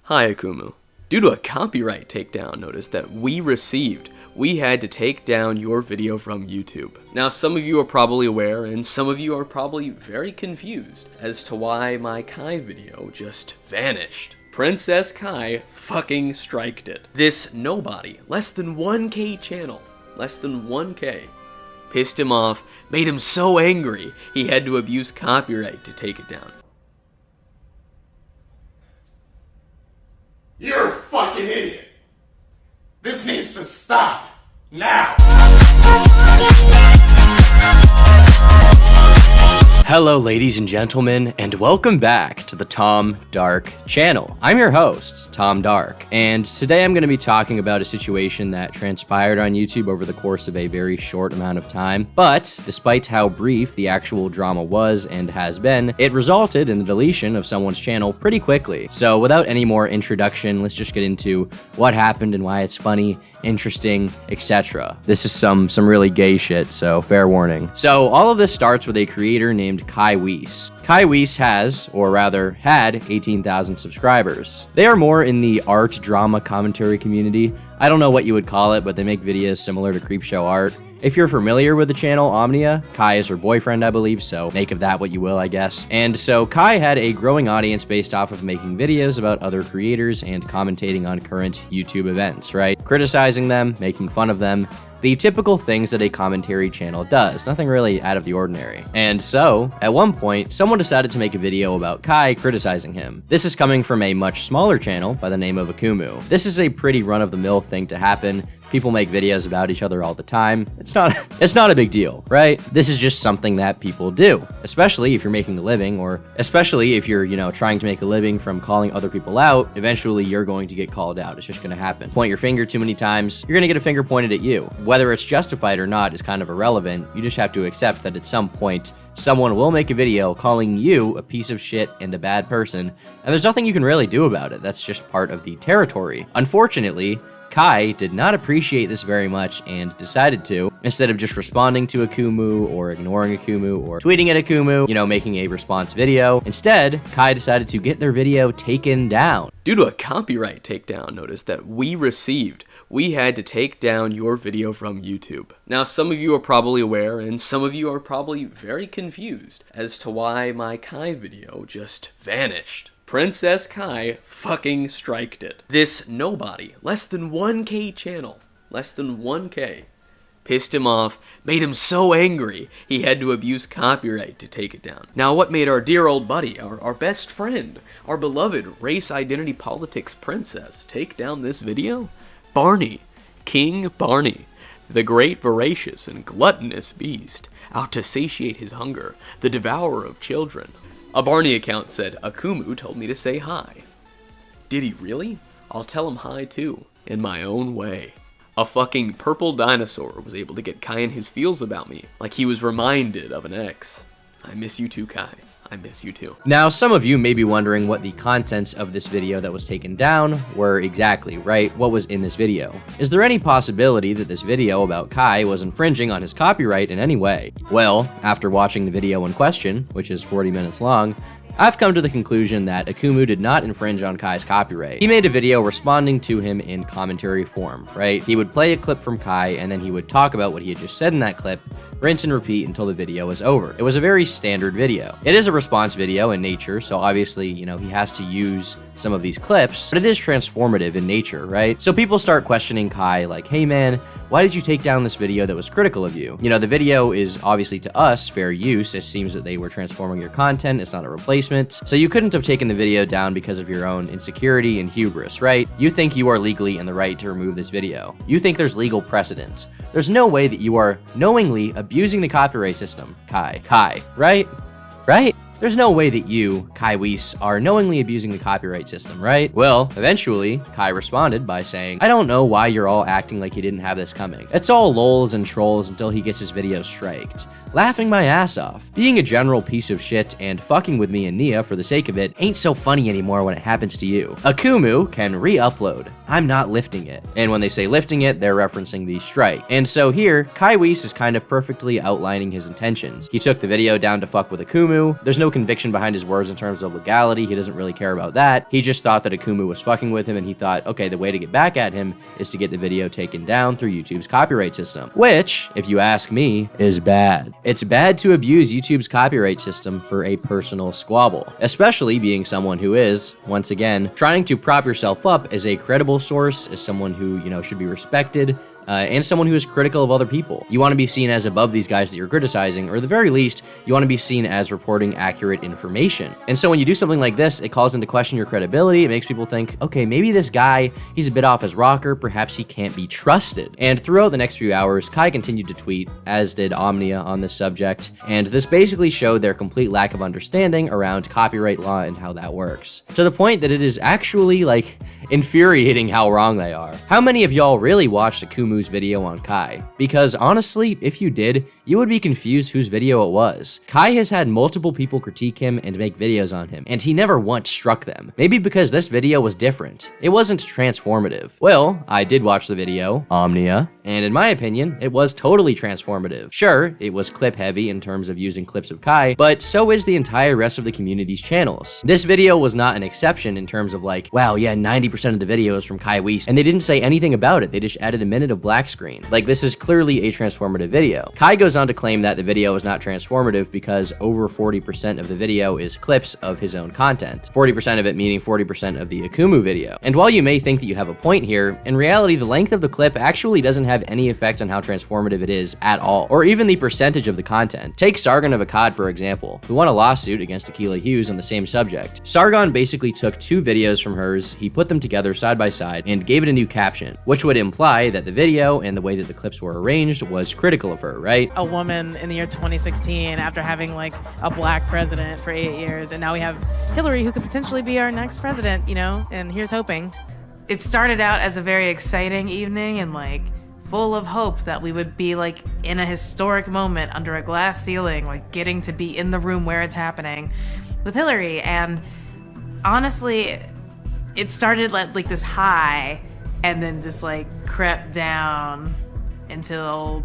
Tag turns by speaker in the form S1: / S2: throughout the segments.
S1: Hi Akumu. Due to a copyright takedown notice that we received, we had to take down your video from YouTube. Now some of you are probably aware and some of you are probably very confused as to why my Kai video just vanished. Princess Kai fucking striked it. This nobody, less than 1K channel, less than 1K, pissed him off, made him so angry he had to abuse copyright to take it down.
S2: You're a fucking idiot. This needs to stop. Now.
S3: Hello ladies and gentlemen, and welcome back to the Tom Dark channel. I'm your host, Tom Dark, and today I'm going to be talking about a situation that transpired on YouTube over the course of a very short amount of time, but despite how brief the actual drama was and has been, it resulted in the deletion of someone's channel pretty quickly. So without any more introduction, let's just get into what happened and why it's funny, interesting, etc. This is some really gay shit, so fair warning. So all of this starts with a creator named Weiss. Weiss has, or rather had, 18,000 subscribers. They are more in the art drama commentary community. I don't know what you would call it, but they make videos similar to Creepshow art. If you're familiar with the channel Omnia, Kai is her boyfriend, I believe, so make of that what you will, I guess. And so Kai had a growing audience based off of making videos about other creators and commentating on current YouTube events, right? Criticizing them, making fun of them, the typical things that a commentary channel does, nothing really out of the ordinary. And so, at one point, someone decided to make a video about Kai criticizing him. This is coming from a much smaller channel by the name of Akumu. This is a pretty run-of-the-mill thing to happen. People make videos about each other all the time. It's not a big deal, right? This is just something that people do, especially if you're making a living, or especially if you're, trying to make a living from calling other people out. Eventually, you're going to get called out. It's just going to happen. Point your finger too many times, you're going to get a finger pointed at you. Whether it's justified or not is kind of irrelevant. You just have to accept that at some point, someone will make a video calling you a piece of shit and a bad person, and there's nothing you can really do about it. That's just part of the territory. Unfortunately, Kai did not appreciate this very much and decided to, instead of just responding to Akumu or ignoring Akumu or tweeting at Akumu, making a response video, instead, Kai decided to get their video taken down.
S1: Due to a copyright takedown notice that we received, we had to take down your video from YouTube. Now some of you are probably aware and some of you are probably very confused as to why my Kai video just vanished. Princess Kai fucking striked it. This nobody, less than 1K channel, less than 1K, pissed him off, made him so angry he had to abuse copyright to take it down. Now what made our dear old buddy, our best friend, our beloved race identity politics princess take down this video? Barney, King Barney, the great voracious and gluttonous beast, out to satiate his hunger, the devourer of children. A Barney account said, Akumu told me to say hi. Did he really? I'll tell him hi too, in my own way. A fucking purple dinosaur was able to get Kai in his feels about me, like he was reminded of an ex. I miss you too, Kai. I miss you too.
S3: Now, some of you may be wondering what the contents of this video that was taken down were exactly, right? What was in this video? Is there any possibility that this video about Kai was infringing on his copyright in any way? Well, after watching the video in question, which is 40 minutes long, I've come to the conclusion that Akumu did not infringe on Kai's copyright. He made a video responding to him in commentary form, right? He would play a clip from Kai and then he would talk about what he had just said in that clip, rinse and repeat until the video was over. It was a very standard video. It is a response video in nature, so obviously, he has to use some of these clips, but it is transformative in nature, right? So people start questioning Kai like, hey man, why did you take down this video that was critical of you? The video is obviously to us fair use. It seems that they were transforming your content. It's not a replacement. So you couldn't have taken the video down because of your own insecurity and hubris, right? You think you are legally in the right to remove this video. You think there's legal precedent. There's no way that you are knowingly abusing the copyright system, Kai, right? Right? There's no way that you, Weiss, are knowingly abusing the copyright system, right? Well, eventually, Kai responded by saying, I don't know why you're all acting like you didn't have this coming. It's all lols and trolls until he gets his video striked. laughing my ass off. Being a general piece of shit and fucking with me and Nia for the sake of it ain't so funny anymore when it happens to you. Akumu can re-upload. I'm not lifting it. And when they say lifting it, they're referencing the strike. And so here, Weiss is kind of perfectly outlining his intentions. He took the video down to fuck with Akumu. There's no conviction behind his words in terms of legality. He doesn't really care about that. He just thought that Akumu was fucking with him, and he thought, okay, the way to get back at him is to get the video taken down through YouTube's copyright system, which, if you ask me, is bad. It's bad to abuse YouTube's copyright system for a personal squabble, especially being someone who is, once again, trying to prop yourself up as a credible source, as someone who, should be respected, and someone who is critical of other people. You want to be seen as above these guys that you're criticizing, or at the very least, you want to be seen as reporting accurate information. And so when you do something like this, it calls into question your credibility. It makes people think, okay, maybe this guy, he's a bit off his rocker, perhaps he can't be trusted. And throughout the next few hours, Kai continued to tweet, as did Omnia on this subject, and this basically showed their complete lack of understanding around copyright law and how that works. To the point that it is actually, infuriating how wrong they are. How many of y'all really watched Akumu's video on Kai? Because honestly, if you did, you would be confused whose video it was. Kai has had multiple people critique him and make videos on him, and he never once struck them. Maybe because this video was different. It wasn't transformative. Well, I did watch the video, Omnia, and in my opinion, it was totally transformative. Sure, it was clip heavy in terms of using clips of Kai, but so is the entire rest of the community's channels. This video was not an exception in terms of wow, yeah, 90% of the video is from Kai Weiss, and they didn't say anything about it. They just added a minute of black screen. This is clearly a transformative video. Kai goes on to claim that the video is not transformative because over 40% of the video is clips of his own content. 40% of it meaning 40% of the Akumu video. And while you may think that you have a point here, in reality, the length of the clip actually doesn't have any effect on how transformative it is at all, or even the percentage of the content. Take Sargon of Akkad, for example, who won a lawsuit against Akilah Hughes on the same subject. Sargon basically took two videos from hers, he put them together side by side, and gave it a new caption, which would imply that the video and the way that the clips were arranged was critical of her, right?
S4: A woman in the year 2016 after having a black president for 8 years, and now we have Hillary, who could potentially be our next president, and here's hoping. It started out as a very exciting evening and full of hope that we would be in a historic moment under a glass ceiling, getting to be in the room where it's happening with Hillary. And honestly, it started like this high and then just crept down until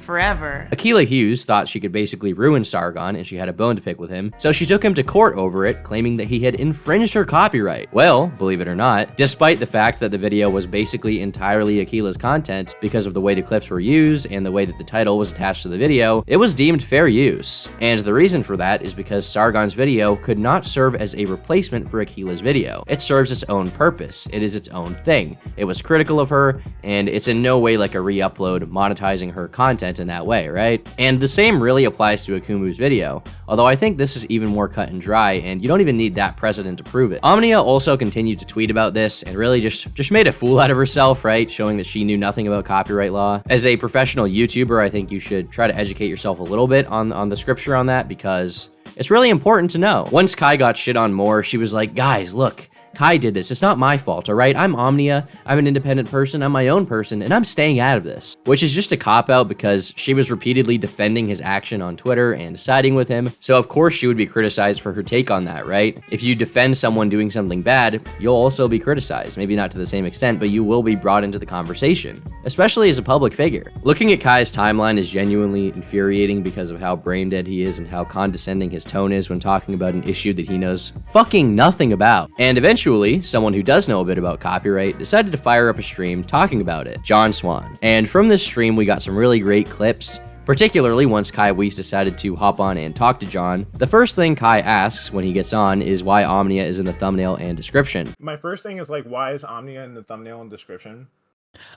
S4: forever.
S3: Akilah Hughes thought she could basically ruin Sargon and she had a bone to pick with him, so she took him to court over it, claiming that he had infringed her copyright. Well, believe it or not, despite the fact that the video was basically entirely Akilah's content because of the way the clips were used and the way that the title was attached to the video, it was deemed fair use. And the reason for that is because Sargon's video could not serve as a replacement for Akilah's video. It serves its own purpose. It is its own thing. It was critical of her, and it's in no way like a re-upload monetizing her content in that way, right? And the same really applies to Akumu's video, although I think this is even more cut and dry, and you don't even need that precedent to prove it. Omnia also continued to tweet about this and really just made a fool out of herself, right? Showing that she knew nothing about copyright law. As a professional YouTuber, I think you should try to educate yourself a little bit on the scripture on that, because it's really important to know. Once Kai got shit on more, she was like, guys, look, Kai did this. It's not my fault, all right? I'm Omnia. I'm an independent person. I'm my own person, and I'm staying out of this. Which is just a cop-out because she was repeatedly defending his action on Twitter and siding with him. So of course she would be criticized for her take on that, right? If you defend someone doing something bad, you'll also be criticized. Maybe not to the same extent, but you will be brought into the conversation, especially as a public figure. Looking at Kai's timeline is genuinely infuriating because of how brain dead he is and how condescending his tone is when talking about an issue that he knows fucking nothing about. And eventually, someone who does know a bit about copyright decided to fire up a stream talking about it, John Swan. And from this stream, we got some really great clips, particularly once Kai Weiss decided to hop on and talk to John. The first thing Kai asks when he gets on is why Omnia is in the thumbnail and description.
S5: My first thing is why is Omnia in the thumbnail and description?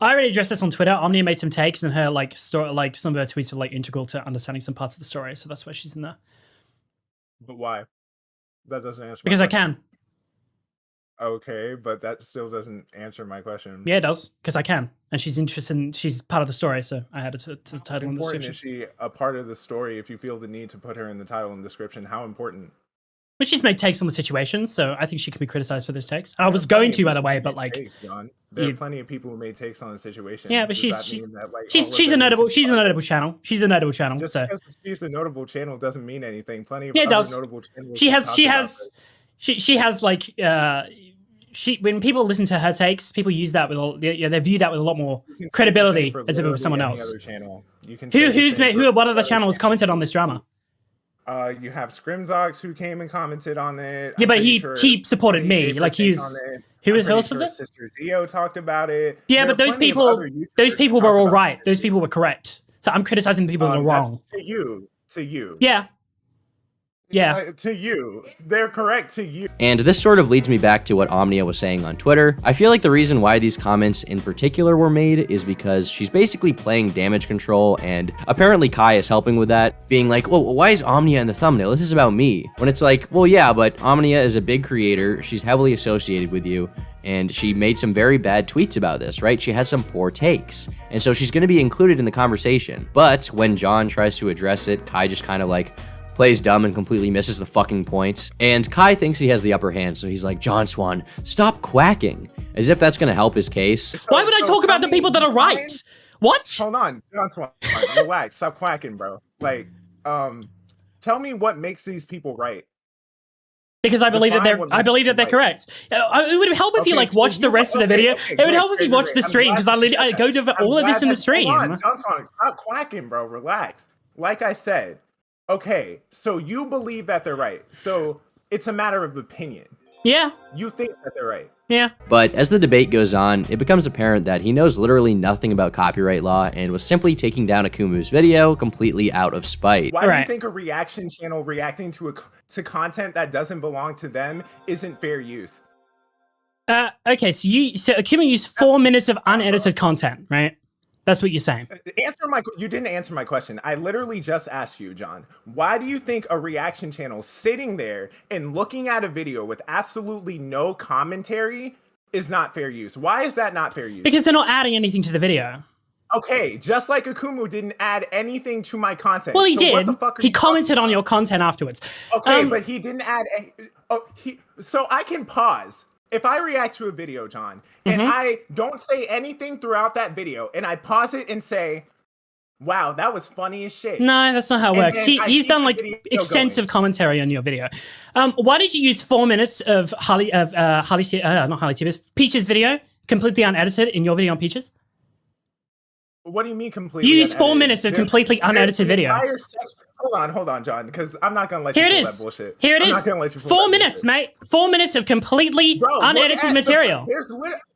S6: I already addressed this on Twitter. Omnia made some takes, and her story, some of her tweets were integral to understanding some parts of the story, so that's why she's in there.
S5: But why? That doesn't answer.
S6: Because I can.
S5: Okay, but that still doesn't answer my question.
S6: Yeah, it does, because I can. And she's interested she's part of the story, so I added to the title and description.
S5: Is she a part of the story if you feel the need to put her in the title and description? How important?
S6: But she's made takes on the situation, so I think she can be criticized for those takes. I was going to, by the way, but like,
S5: there are plenty of people who made takes on the situation.
S6: yeah, but
S5: Does that mean that, like, all of
S6: she's a
S5: them
S6: notable
S5: should be
S6: channel. She's a notable channel.
S5: Just
S6: So
S5: because she's a notable channel doesn't mean anything. Plenty of
S6: yeah, it
S5: other
S6: does.
S5: notable channels.
S6: She
S5: have
S6: has
S5: talked about this.
S6: she has like when people listen to her takes, people use that with they view that with a lot more
S5: You can say the
S6: credibility
S5: same for
S6: as if it was someone
S5: literally any
S6: else.
S5: other channel. You can say the
S6: Who's
S5: same
S6: made
S5: for
S6: what other
S5: other
S6: channels commented on this drama?
S5: You have Scrimzox who came and commented on it.
S6: Yeah,
S5: I'm
S6: but
S5: pretty
S6: he
S5: sure
S6: supported
S5: Tony
S6: me.
S5: gave her
S6: Like, he
S5: take
S6: was-
S5: on it.
S6: who
S5: I'm
S6: else
S5: pretty
S6: was
S5: sure
S6: it?
S5: Sister Zio talked about it.
S6: Yeah,
S5: There
S6: but
S5: are
S6: those
S5: plenty of
S6: people
S5: other YouTubers who
S6: were
S5: talk
S6: all
S5: about
S6: right.
S5: it.
S6: Those people were correct. So I'm criticizing the people that are
S5: That's
S6: wrong.
S5: To you.
S6: Yeah. Yeah.
S5: To you. They're correct to you.
S3: And this sort of leads me back to what Omnia was saying on Twitter. I feel like the reason why these comments in particular were made is because she's basically playing damage control, and apparently Kai is helping with that, being like, well, why is Omnia in the thumbnail? This is about me. When it's like, well, yeah, but Omnia is a big creator, she's heavily associated with you, and she made some very bad tweets about this, right? She had some poor takes, and so she's going to be included in the conversation. But when John tries to address it, Kai just kind of like plays dumb and completely misses the fucking point. And Kai thinks he has the upper hand, so he's like, John Swan, stop quacking, as if that's gonna help his case.
S6: Why would I talk about the people that are right? What?
S5: Hold on, John Swan. Relax. Stop quacking, bro. Like, tell me what makes these people right.
S6: Because I believe that
S5: Define what makes
S6: they're
S5: right.
S6: correct. It would help if you
S5: Okay,
S6: like watched
S5: so
S6: the
S5: you-
S6: rest of the
S5: okay,
S6: video.
S5: okay,
S6: It would help if you
S5: great,
S6: watched the
S5: great.
S6: stream,
S5: I'm
S6: because
S5: glad
S6: I go over all of this in the stream.
S5: Hold on, John Swan, stop quacking, bro. Relax. Like I said, okay, so you believe that they're right. So it's a matter of opinion.
S6: Yeah,
S5: You think that they're right.
S6: yeah.
S3: But as the debate goes on, it becomes apparent that he knows literally nothing about copyright law and was simply taking down Akumu's video completely out of spite.
S5: Why do you
S6: Right.
S5: think a reaction channel reacting to content that doesn't belong to them isn't fair use?
S6: Okay, so Akumu used 4 minutes of unedited content, right? That's what you're saying.
S5: You didn't answer my question. I literally just asked you, John. Why do you think a reaction channel sitting there and looking at a video with absolutely no commentary is not fair use? Why is that not fair use?
S6: Because they're not adding anything to the video.
S5: Okay, just like Akumu didn't add anything to my content.
S6: Well, he
S5: So what
S6: did.
S5: the fuck are
S6: He
S5: you
S6: commented
S5: talking
S6: on your
S5: about?
S6: content afterwards.
S5: Okay, but he didn't add. So I can pause. If I react to a video, John, and
S6: Mm-hmm.
S5: I don't say anything throughout that video, and I pause it and say, "Wow, that was funny as shit."
S6: No, that's not how it
S5: And
S6: works.
S5: then I
S6: He's
S5: keep
S6: done
S5: the
S6: like
S5: video
S6: extensive
S5: going.
S6: commentary on your video. Why did you use 4 minutes of Peach's video completely unedited in your video on Peaches?
S5: What do you mean completely?
S6: You used 4
S5: unedited?
S6: minutes of
S5: There's-
S6: completely
S5: there's
S6: unedited
S5: an
S6: video.
S5: entire Hold on, John, because I'm not gonna let
S6: Here
S5: you
S6: it
S5: pull
S6: is.
S5: that bullshit.
S6: Here it
S5: I'm
S6: is.
S5: not gonna let you pull
S6: 4
S5: that
S6: minutes,
S5: bullshit.
S6: mate. 4 minutes of completely
S5: Bro, look
S6: unedited
S5: at
S6: material.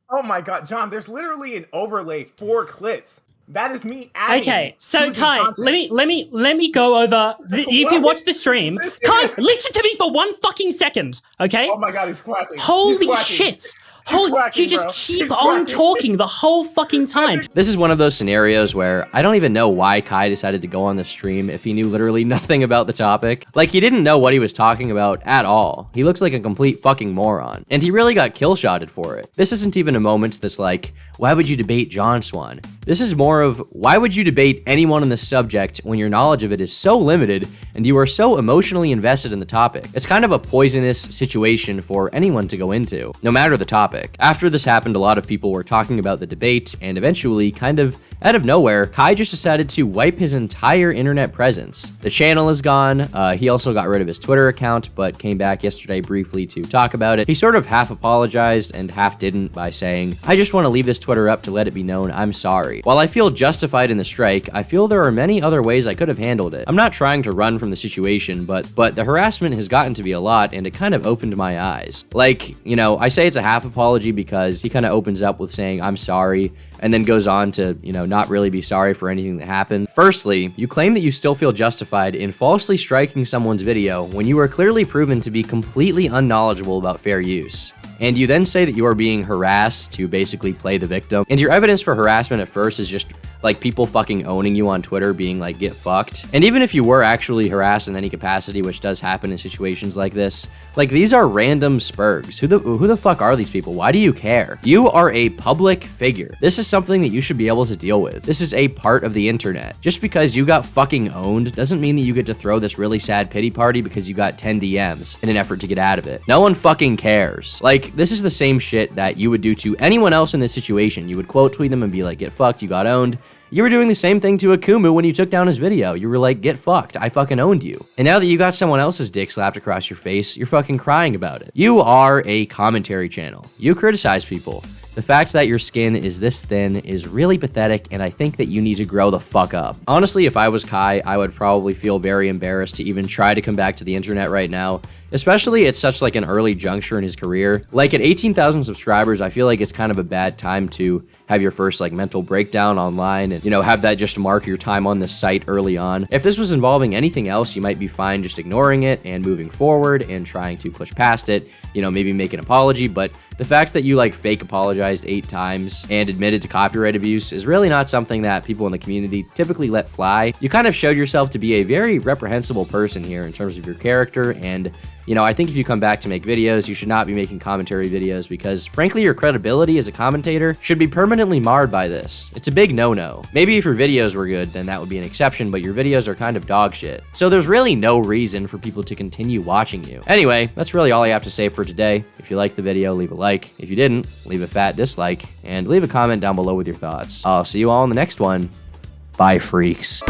S5: Oh my god, John, there's literally an overlay 4 clips. That is me adding.
S6: Okay, so
S5: to the
S6: Kai,
S5: content.
S6: let me go over. If you
S5: What?
S6: watch the stream,
S5: This
S6: Kai,
S5: is-
S6: listen to me for 1 fucking second, okay?
S5: Oh my god, he's quacking.
S6: Holy
S5: He's quacking.
S6: shit!
S5: He's quacking,
S6: You just
S5: bro.
S6: keep
S5: He's
S6: on
S5: quacking.
S6: talking the whole fucking time.
S3: This is one of those scenarios where I don't even know why Kai decided to go on the stream if he knew literally nothing about the topic. Like, he didn't know what he was talking about at all. He looks like a complete fucking moron. And he really got killshotted for it. This isn't even a moment that's like, why would you debate John Swan? This is more of, why would you debate anyone on this subject when your knowledge of it is so limited and you are so emotionally invested in the topic? It's kind of a poisonous situation for anyone to go into, no matter the topic. After this happened, a lot of people were talking about the debate, and eventually, kind of out of nowhere, Kai just decided to wipe his entire internet presence. The channel is gone. He also got rid of his Twitter account, but came back yesterday briefly to talk about it. He sort of half apologized and half didn't by saying, I just want to leave this Twitter up to let it be known I'm sorry. While I feel justified in the strike, I feel there are many other ways I could have handled it. I'm not trying to run from the situation, but the harassment has gotten to be a lot, and it kind of opened my eyes. Like, you know, I say it's a half apology because he kind of opens up with saying, I'm sorry, and then goes on to, you know, not really be sorry for anything that happened. Firstly, you claim that you still feel justified in falsely striking someone's video when you are clearly proven to be completely unknowledgeable about fair use. and you then say that you are being harassed to basically play the victim, and your evidence for harassment at first is just like people fucking owning you on Twitter being like, get fucked. And even if you were actually harassed in any capacity, which does happen in situations like this, like these are random spurgs. Who the fuck are these people? Why do you care? You are a public figure. This is something that you should be able to deal with. This is a part of the internet. Just because you got fucking owned doesn't mean that you get to throw this really sad pity party because you got 10 DMs in an effort to get out of it. No one fucking cares. Like, this is the same shit that you would do to anyone else in this situation. You would quote tweet them and be like, get fucked, you got owned. You were doing the same thing to Akumu when you took down his video. You were like, get fucked, I fucking owned you. And now that you got someone else's dick slapped across your face, you're fucking crying about it. You are a commentary channel. You criticize people. The fact that your skin is this thin is really pathetic, and I think that you need to grow the fuck up. Honestly, if I was Kai, I would probably feel very embarrassed to even try to come back to the internet right now, especially at such like an early juncture in his career. Like at 18,000 subscribers, I feel like it's kind of a bad time to have your first like mental breakdown online and, you know, have that just mark your time on this site early on. If this was involving anything else, you might be fine just ignoring it and moving forward and trying to push past it, you know, maybe make an apology. But the fact that you like fake apologized 8 times and admitted to copyright abuse is really not something that people in the community typically let fly. You kind of showed yourself to be a very reprehensible person here in terms of your character, and you know, I think if you come back to make videos, you should not be making commentary videos because, frankly, your credibility as a commentator should be permanently marred by this. It's a big no-no. Maybe if your videos were good, then that would be an exception, but your videos are kind of dog shit. So there's really no reason for people to continue watching you. Anyway, that's really all I have to say for today. If you liked the video, leave a like. If you didn't, leave a fat dislike, and leave a comment down below with your thoughts. I'll see you all in the next one. Bye, freaks.